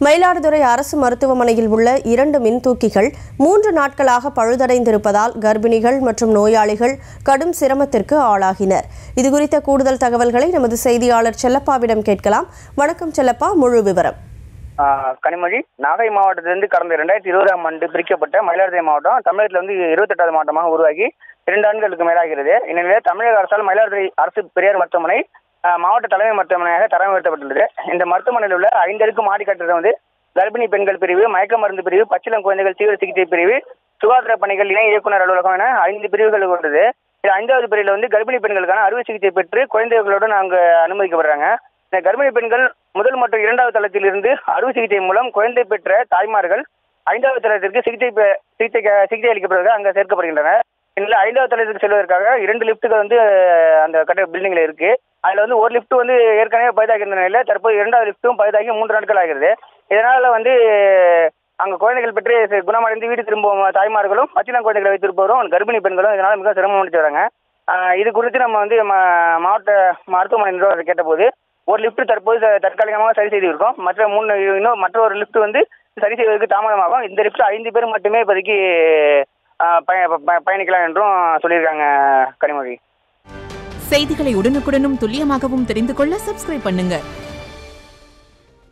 மயிலாடுதுறை அரசு மருத்துவமனையில் உள்ள 2 மின்தூக்கிகள் 3 நாட்களாக பழுதடைந்திருப்பதால் கர்ப்பிணிகள் மற்றும் நோயாளிகள் கடும் சிரமத்திற்கு ஆளாகினர். இதுகுறித்த கூடுதல் தகவல்களை நமது செய்தியாளர் செல்லப்பாவிடம் கேட்கலாம். வணக்கம் செல்லப்பா, முழு விவரம். கனிமொழி, நாகை மாவட்டத்திலிருந்து கடந்த 2020ஆம் ஆண்டு பிரிக்கப்பட்ட மயிலாடுதுறை மாவட்டம் தமிழகத்தில் 28வது மாவட்டமாக உருவாகி 2 ஆண்டுகளுக்கு மேலாகிறது. இந்நிலையில் தமிழக அரசால் மயிலாடுதுறை அரசு பெரியார் மருத்துவமனை மாவட்ட தலைமை மருத்துவமனையாக தரம் உயர்த்தப்பட்டுள்ளது. இந்த மருத்துவமனையில் உள்ள 5 அடுக்கு மாடி கட்டிடம் கர்ப்பிணி பெண்கள் பிரிவு, மயக்க மருந்து பிரிவு, பச்சிளம் குழந்தைகள் தீவிர சிகிச்சை பிரிவு, சுகாதார பணிகள் இணை இயக்குநர் அலுவலகம் என 5 பிரிவுகள் கொண்டது. இது 5வது பிரிவில் கர்ப்பிணி பெண்களுக்கான அறுவை சிகிச்சை பெற்று குழந்தைகளுடன் அங்கு அனுமதிக்கப்படுறாங்க. இந்த கர்ப்பிணி பெண்கள் முதல் மற்றும் 2வது தளத்தில் இருந்து அறுவை சிகிச்சை மூலம் குழந்தை பெற்ற தாய்மார்கள் 5வது தளத்திற்கு சிகிச்சை அளிக்கப்படுவதாக அங்கு சேர்க்கப்படுகின்றனர். இதில் 5வது தளத்திற்கு செல்வதற்காக 2 லிப்டுகள் அந்த கட்ட பில்டிங்ல இருக்கு. அதுல ஒரு லிப்ட் ஏற்கனவே பழுதாகி இருந்த நிலையில தற்போது 2வது லிப்டும் பழுதாகி 3 நாட்கள் ஆகிறது. இதனால அங்க குழந்தைகள் பெற்று குணமடைந்து வீடு திரும்பும் தாய்மார்களும் பச்சிளம் குழந்தைகளை வைத்திருப்பவரும் கர்ப்பிணி பெண்களும் இதனால மிக சிரமம் அளித்து வராங்க. இது குறித்து நம்ம மாவட்ட மருத்துவமனை நிர்வாகத்தை கேட்டபோது ஒரு லிப்ட் தற்போது தற்காலிகமாக சரி செய்து இருக்கோம். மற்றொரு லிப்ட் சரி செய்வதற்கு தாமதமாகும். இந்த லிப்ட் 5 பேர் மட்டுமே இப்போதைக்கு பயணிக்கலாம் என்றும் சொல்லியிருக்காங்க. கனிமொழி, செய்திகளை உடனுக்குடனும் துல்லியமாகவும் தெரிந்து கொள்ள சப்ஸ்கிரைப் பண்ணுங்க.